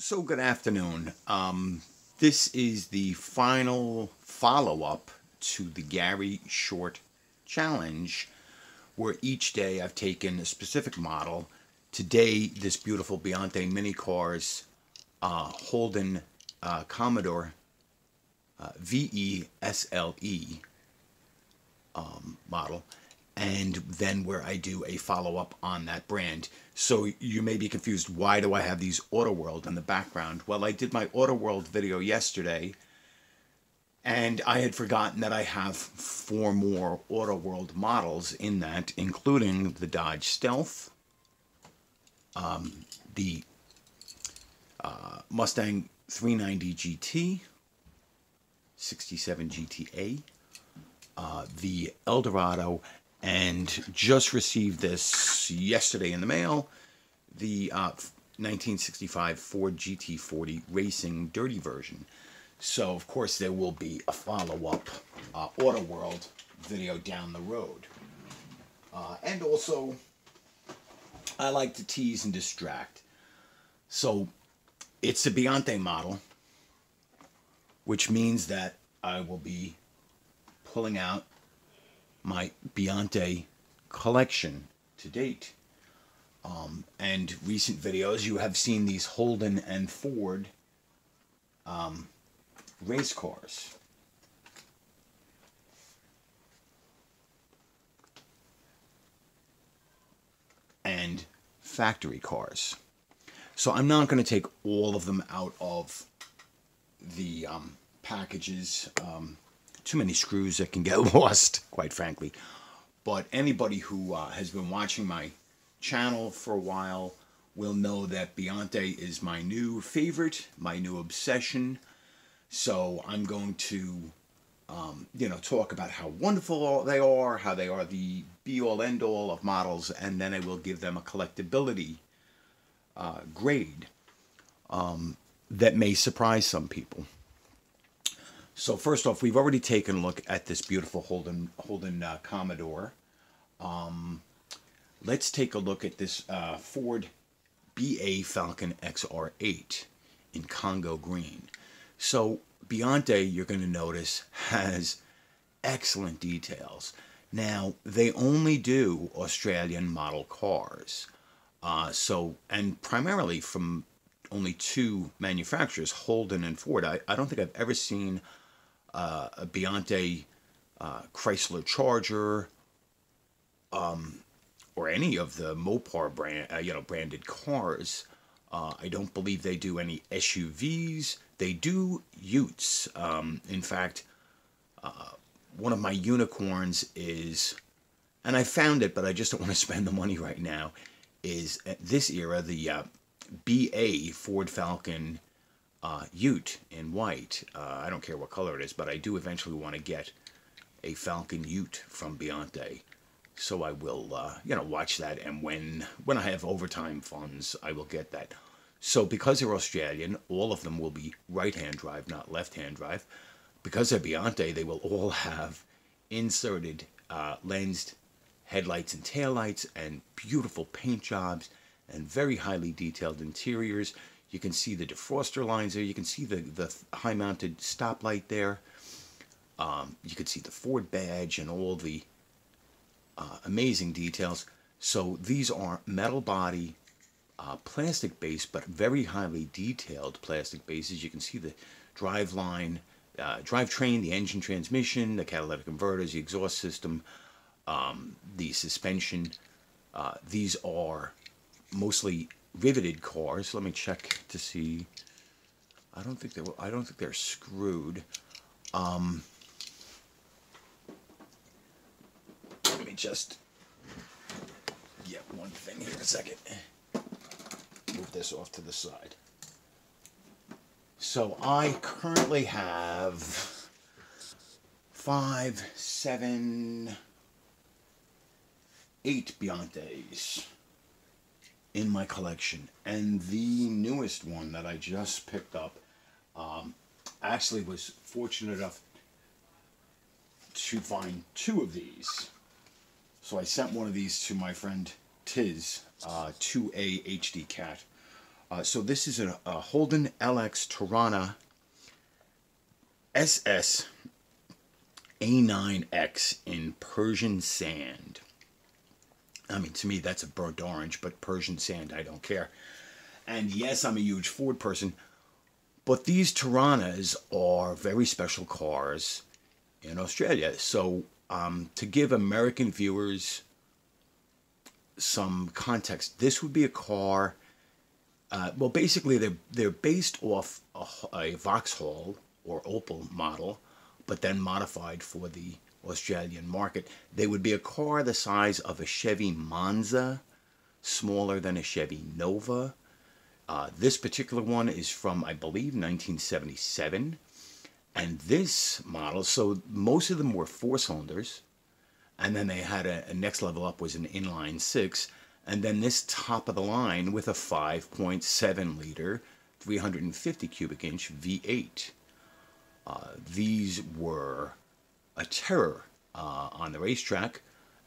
So good afternoon. This is the final follow-up to the Gary Short Challenge, where each day I've taken a specific model. Today, this beautiful Beyonce Mini Cars Holden Commodore VESLE model, and then where I do a follow-up on that brand. So you may be confused, why do I have these Auto World in the background? Well, I did my Auto World video yesterday, and I had forgotten that I have four more Auto World models in that, including the Dodge Stealth, the Mustang 390 GT, 67 GTA, the Eldorado, and just received this yesterday in the mail, the 1965 Ford GT40 Racing Dirty version. So, of course, there will be a follow-up Auto World video down the road. And also, I like to tease and distract. So, it's a Beyonce model, which means that I will be pulling out my Beyonce collection to date. And recent videos, you have seen these Holden and Ford race cars. And factory cars. So I'm not going to take all of them out of the packages. Too many screws that can get lost, quite frankly. But anybody who has been watching my channel for a while will know that Beyonce is my new favorite, my new obsession. So I'm going to, talk about how wonderful they are, how they are the be-all, end-all of models, and then I will give them a collectability grade that may surprise some people. So first off, we've already taken a look at this beautiful Holden Commodore. Let's take a look at this Ford BA Falcon XR8 in Congo green. So Beyonce, you're going to notice, has excellent details. Now, they only do Australian model cars. And primarily from only two manufacturers, Holden and Ford. I don't think I've ever seen a Beyonce Chrysler Charger, or any of the Mopar branded cars. I don't believe they do any SUVs. They do Utes. In fact, one of my unicorns is, and I found it, but I just don't want to spend the money right now, is at this era, the BA Ford Falcon Ute in white. I don't care what color it is, but I do eventually want to get a Falcon Ute from Beyonce. So I will, watch that, and when I have overtime funds, I will get that. So because they're Australian, all of them will be right-hand drive, not left-hand drive. Because they're Beyonce, they will all have inserted lensed headlights and taillights and beautiful paint jobs and very highly detailed interiors. You can see the defroster lines there. You can see the high-mounted stoplight there. You can see the Ford badge and all the amazing details. So these are metal body, plastic base, but very highly detailed plastic bases. You can see the driveline, drivetrain, the engine transmission, the catalytic converters, the exhaust system, the suspension. These are mostly riveted cars. Let me check to see. I don't think they're screwed. Let me just get one thing here a second. Move this off to the side. So I currently have 5, 7, 8 Beyonces in my collection, and the newest one that I just picked up, actually was fortunate enough to find 2 of these. So I sent one of these to my friend Tiz, 2A HD Cat. So this is a Holden LX Torana SS A9X in Persian sand. I mean, to me, that's a burnt orange, but Persian sand, I don't care. And yes, I'm a huge Ford person, but these Toranas are very special cars in Australia. So to give American viewers some context, this would be a car. Well, basically, they're based off a Vauxhall or Opel model, but then modified for the Australian market. They would be a car the size of a Chevy Monza, smaller than a Chevy Nova. This particular one is from, I believe, 1977. And this model, so most of them were 4 cylinders, and then they had a next level up was an inline 6, and then this top of the line with a 5.7 liter, 350 cubic inch V8. These were a terror on the racetrack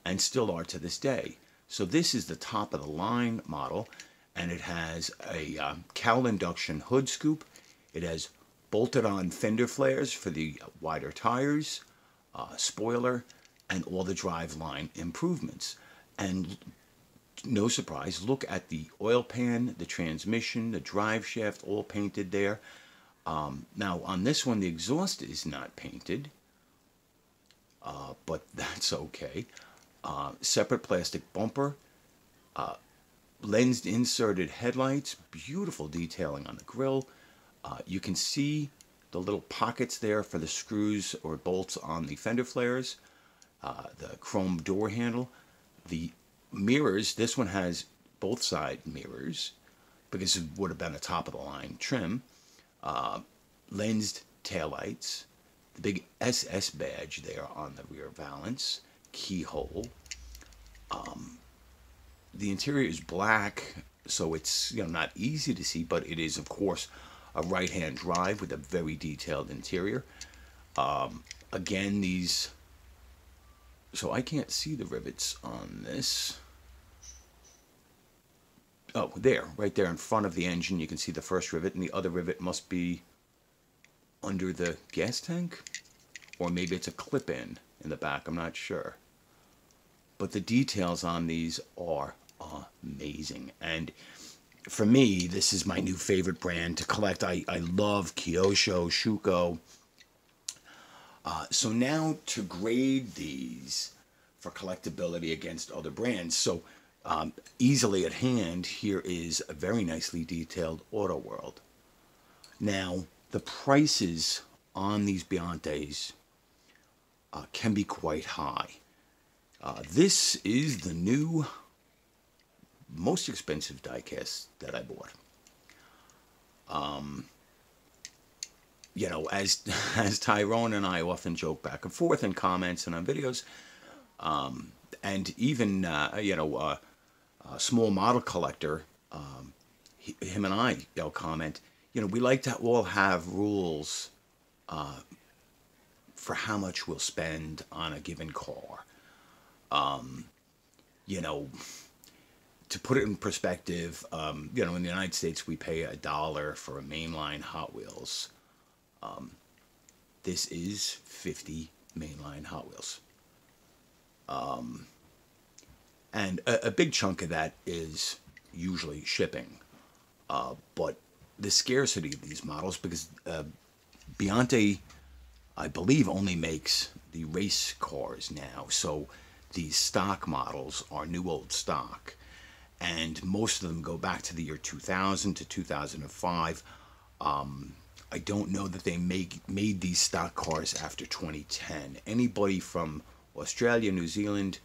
and still are to this day. So this is the top of the line model, and it has a cowl induction hood scoop. It has bolted on fender flares for the wider tires, spoiler, and all the driveline improvements. And no surprise, look at the oil pan, the transmission, the drive shaft, all painted there. Now on this one, the exhaust is not painted, but that's okay. Separate plastic bumper, lensed inserted headlights, beautiful detailing on the grille. You can see the little pockets there for the screws or bolts on the fender flares, the chrome door handle, the mirrors. This one has both side mirrors because it would have been a top of the line trim. Lensed taillights, the big SS badge there on the rear valance, keyhole. The interior is black, so it's not easy to see, but it is of course a right-hand drive with a very detailed interior. Again, these, so I can't see the rivets on this. Oh, there, right there in front of the engine, you can see the first rivet, and the other rivet must be under the gas tank, or maybe it's a clip-in in the back, I'm not sure. But the details on these are amazing, and for me, this is my new favorite brand to collect. I love Kyosho, Schuco. So now to grade these for collectability against other brands. So easily at hand, here is a very nicely detailed Auto World. Now, the prices on these Biantes can be quite high. This is the new most expensive diecast that I bought. As Tyrone and I often joke back and forth in comments and on videos, and even a small model collector, him and I comment, we like to all have rules for how much we'll spend on a given car. To put it in perspective, in the United States, we pay $1 for a mainline Hot Wheels. This is 50 mainline Hot Wheels. And a big chunk of that is usually shipping. But the scarcity of these models, because Biante, I believe, only makes the race cars now. So these stock models are new old stock. And most of them go back to the year 2000 to 2005. I don't know that they made these stock cars after 2010. Anybody from Australia, New Zealand,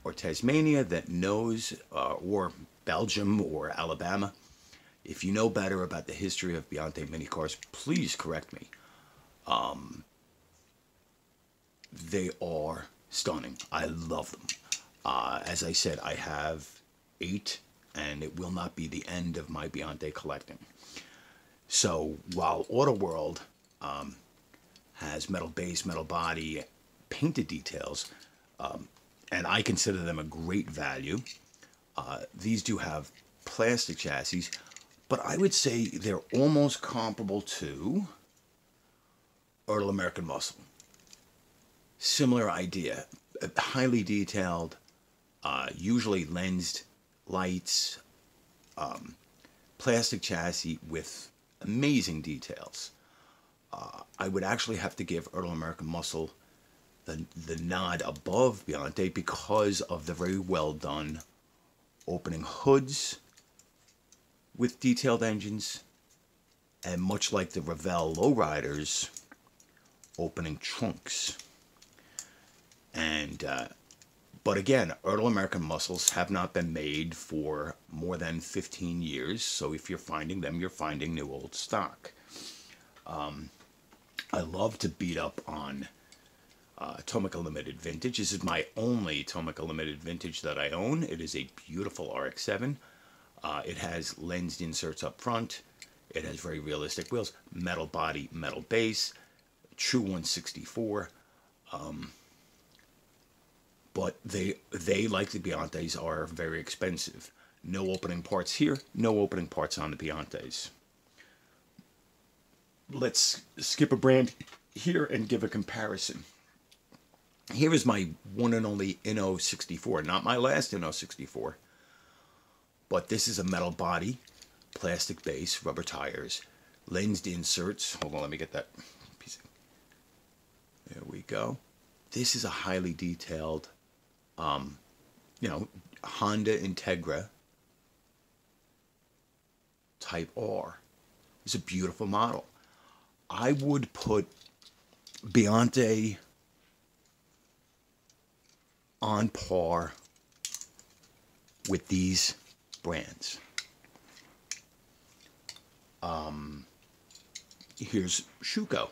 or Tasmania that knows, or Belgium or Alabama, if you know better about the history of Biante mini cars, please correct me. They are stunning. I love them. As I said, I have 8, and it will not be the end of my Biante collecting. So while Auto World has metal base, metal body, painted details, and I consider them a great value, these do have plastic chassis, But I would say they're almost comparable to Earl American Muscle. Similar idea, highly detailed, usually lensed lights, plastic chassis with amazing details. I would actually have to give Earl American Muscle the nod above Biante because of the very well done opening hoods with detailed engines, and much like the Revell lowriders, opening trunks. And but again, Earl American Muscles have not been made for more than 15 years, so if you're finding them, you're finding new old stock. I love to beat up on Tomica Limited Vintage. This is my only Tomica Limited Vintage that I own. It is a beautiful RX-7. It has lensed inserts up front. It has very realistic wheels, metal body, metal base, true 164. But they, like the Biantes, are very expensive. No opening parts here, no opening parts on the Biantes. Let's skip a brand here and give a comparison. Here is my one and only Inno 64, not my last Inno 64. But this is a metal body, plastic base, rubber tires, lensed inserts. Hold on, let me get that piece. There we go. This is a highly detailed, Honda Integra Type R. It's a beautiful model. I would put Biante on par with these brands. Here's Schuco.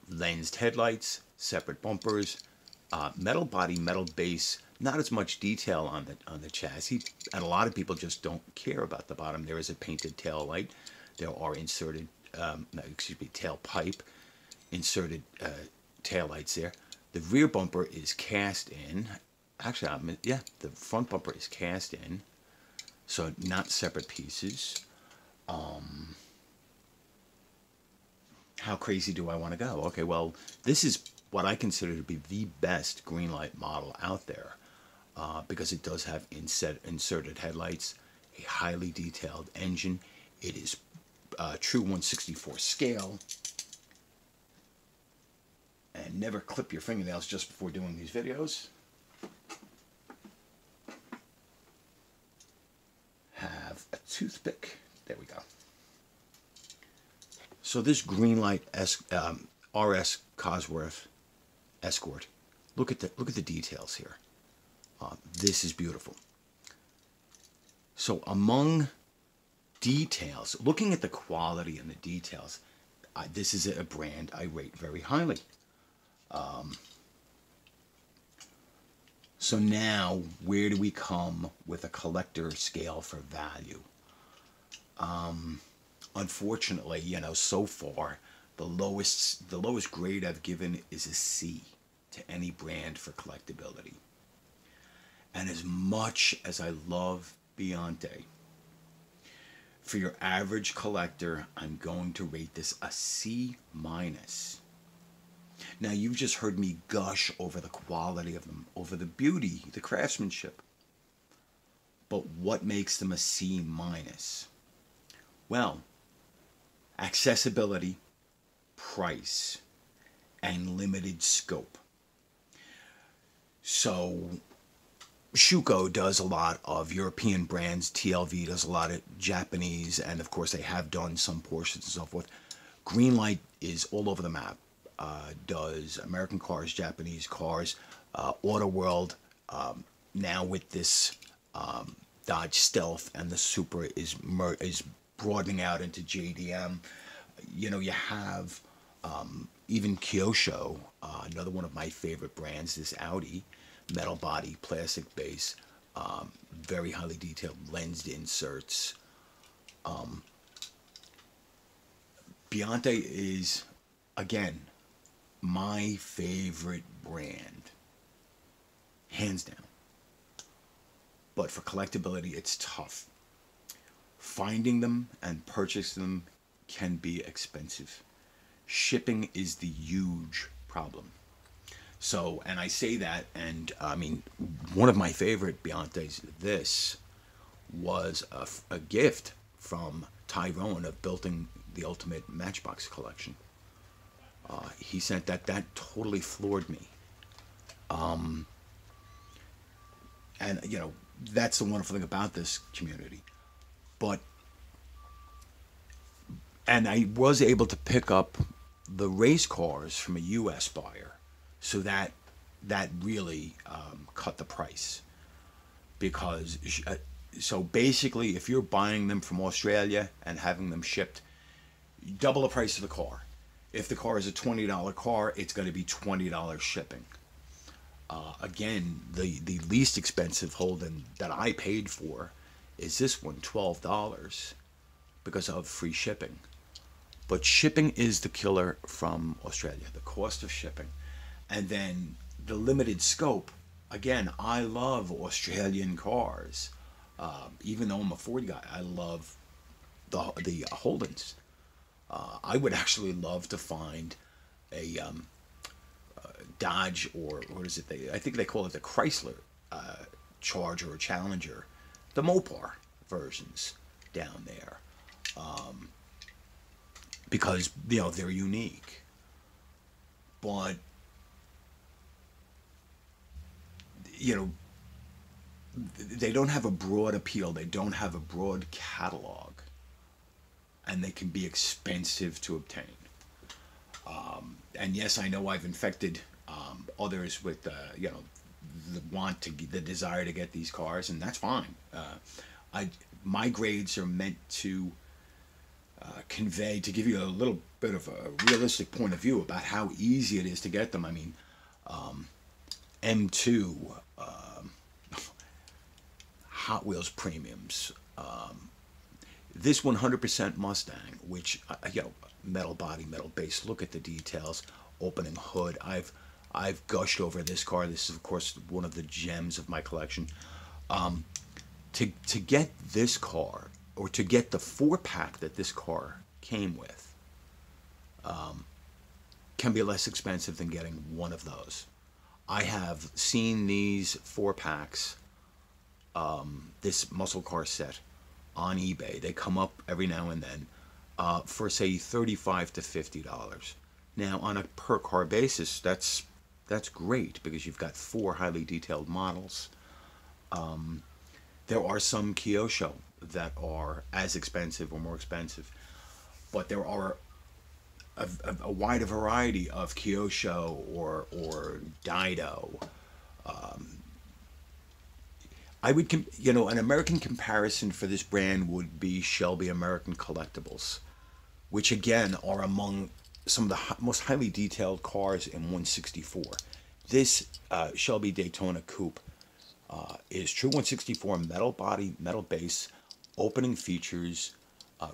Lensed headlights, separate bumpers, metal body, metal base. Not as much detail on the chassis, and a lot of people just don't care about the bottom. There is a painted tail light. There are inserted, tail pipe, inserted tail lights there. The rear bumper is cast in. Actually, the front bumper is cast in, so not separate pieces. How crazy do I want to go? Okay, well, this is what I consider to be the best Greenlight model out there, because it does have inserted headlights, a highly detailed engine. It is true 164 scale. And never clip your fingernails just before doing these videos. Have a toothpick. There we go. So this Greenlight RS Cosworth Escort. Look at the details here. This is beautiful. So among details, looking at the quality and the details, this is a brand I rate very highly. So now, where do we come with a collector scale for value? Unfortunately, so far, the lowest grade I've given is a C to any brand for collectability. And as much as I love Biante, for your average collector, I'm going to rate this a C minus. Now, you've just heard me gush over the quality of them, over the beauty, the craftsmanship. But what makes them a C minus? Well, accessibility, price, and limited scope. So, Schuco does a lot of European brands. TLV does a lot of Japanese, and of course they have done some portions and so forth. Greenlight is all over the map. Does American cars, Japanese cars, Auto World. Now with this Dodge Stealth and the Supra is broadening out into JDM. You have even Kyosho, another one of my favorite brands, this Audi, metal body, plastic base, very highly detailed lensed inserts. Biante is, again, my favorite brand, hands down. But for collectability, it's tough. Finding them and purchasing them can be expensive. Shipping is the huge problem. So, and I say that, and I mean, one of my favorite Beyonce's this was a gift from Tyrone of building the Ultimate Matchbox collection. He sent that. That totally floored me. And, that's the wonderful thing about this community. But, and I was able to pick up the race cars from a U.S. buyer. So that really cut the price. Because, so basically, if you're buying them from Australia and having them shipped, double the price of the car. If the car is a $20 car, it's going to be $20 shipping. Again, the least expensive Holden that I paid for is this one, $12, because of free shipping. But shipping is the killer from Australia, the cost of shipping. And then the limited scope. Again, I love Australian cars. Even though I'm a Ford guy, I love the Holdens. I would actually love to find a Dodge, or what is it? I think they call it the Chrysler Charger or Challenger, the Mopar versions down there, because they're unique. But they don't have a broad appeal. They don't have a broad catalog, and they can be expensive to obtain. And yes, I know I've infected others with the desire to get these cars, and that's fine. My grades are meant to convey, to give you a little bit of a realistic point of view about how easy it is to get them. I mean, M2, Hot Wheels premiums, this 100% Mustang, which metal body, metal base. Look at the details. Opening hood. I've gushed over this car. This is, of course, one of the gems of my collection. To get this car, or to get the 4-pack that this car came with, can be less expensive than getting one of those. I have seen these 4-packs, this muscle car set, on eBay. They come up every now and then for, say, $35 to $50. Now, on a per car basis, that's great, because you've got 4 highly detailed models. There are some Kyosho that are as expensive or more expensive, but there are a wider variety of Kyosho or Dido. I would, an American comparison for this brand would be Shelby American Collectibles, which again are among some of the most highly detailed cars in 164. This Shelby Daytona Coupe is true 164, metal body, metal base, opening features,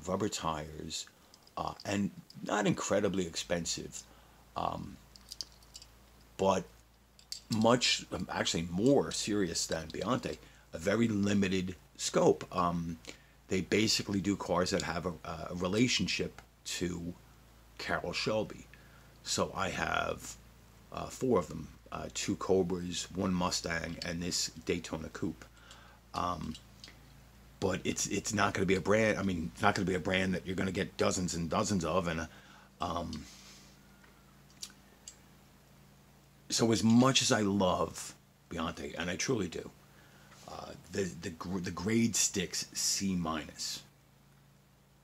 rubber tires, and not incredibly expensive, but much, actually more serious than Beyonce. A very limited scope. They basically do cars that have a relationship to Carroll Shelby. So I have 4 of them, 2 Cobras, 1 Mustang, and this Daytona Coupe. But it's not going to be a brand. I mean, it's not going to be a brand that you're going to get dozens and dozens of. And so as much as I love Beyonce, and I truly do, the grade sticks C minus.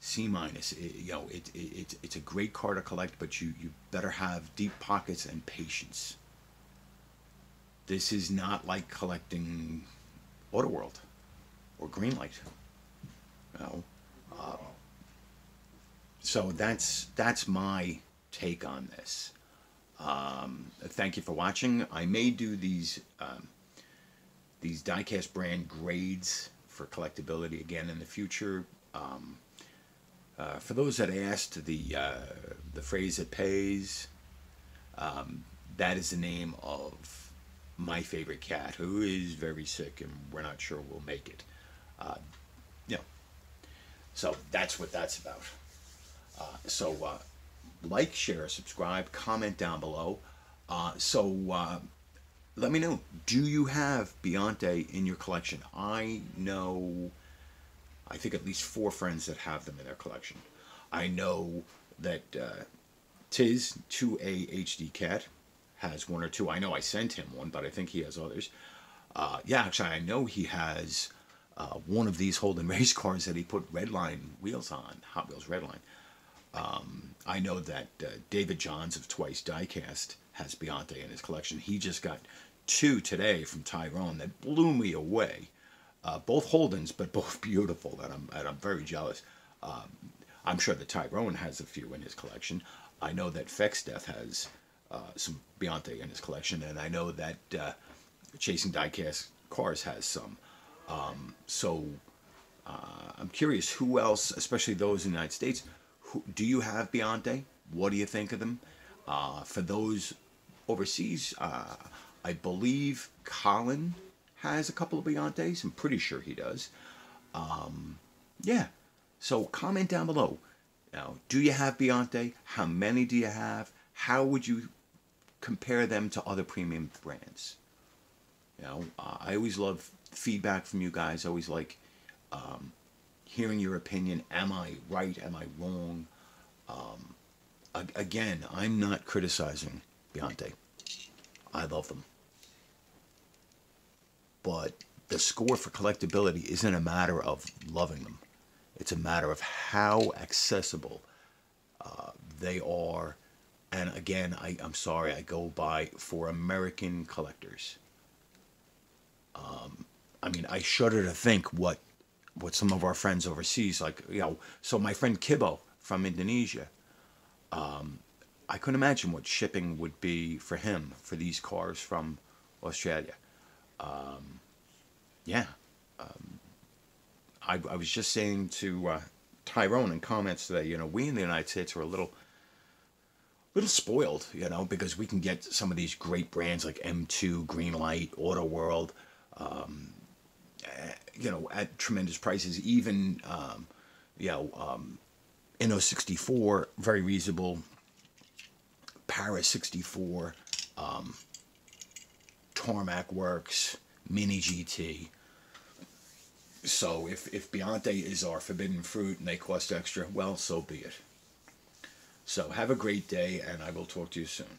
C minus. It's a great car to collect, but you better have deep pockets and patience. This is not like collecting Auto World or Greenlight. So that's my take on this. Thank you for watching. I may do these diecast brand grades for collectability again in the future. For those that asked, the phrase "it pays," that is the name of my favorite cat, who is very sick, and we're not sure we'll make it. So that's what that's about. So like, share, subscribe, comment down below. Let me know. Do you have Beyonce in your collection? I know, I think at least 4 friends that have them in their collection. I know that Tiz 2A HD Cat has 1 or 2. I know I sent him one, but I think he has others. Yeah, actually, I know he has one of these Holden race cars that he put Redline wheels on, Hot Wheels Redline. I know that David Johns of Twice Diecast has Beyonce in his collection. He just got 2 today from Tyrone that blew me away. Both Holdens, but both beautiful, and I'm very jealous. I'm sure that Tyrone has a few in his collection. I know that Fex Death has some Beyonce in his collection, and I know that Chasing Diecast Cars has some. I'm curious who else, especially those in the United States, do you have Beyonce? What do you think of them? For those overseas, I believe Colin has a couple of Beyonces. I'm pretty sure he does. Yeah. So comment down below. Now, do you have Beyonce? How many do you have? How would you compare them to other premium brands? I always love feedback from you guys. I always like hearing your opinion. Am I right? Am I wrong? Again, I'm not criticizing Beyonce. I love them. But the score for collectability isn't a matter of loving them. It's a matter of how accessible they are. And again, I'm sorry, I go by for American collectors. I mean, I shudder to think what some of our friends overseas, like, so my friend Kibo from Indonesia, I couldn't imagine what shipping would be for him for these cars from Australia. Yeah. I was just saying to Tyrone in comments today, we in the United States are a little spoiled, because we can get some of these great brands like M2, Greenlight, Auto World, at tremendous prices. Even, Inno 64, very reasonable. Paris 64, Tarmac Works, Mini GT. So if Beyonce is our forbidden fruit and they cost extra, well, so be it. So have a great day, and I will talk to you soon.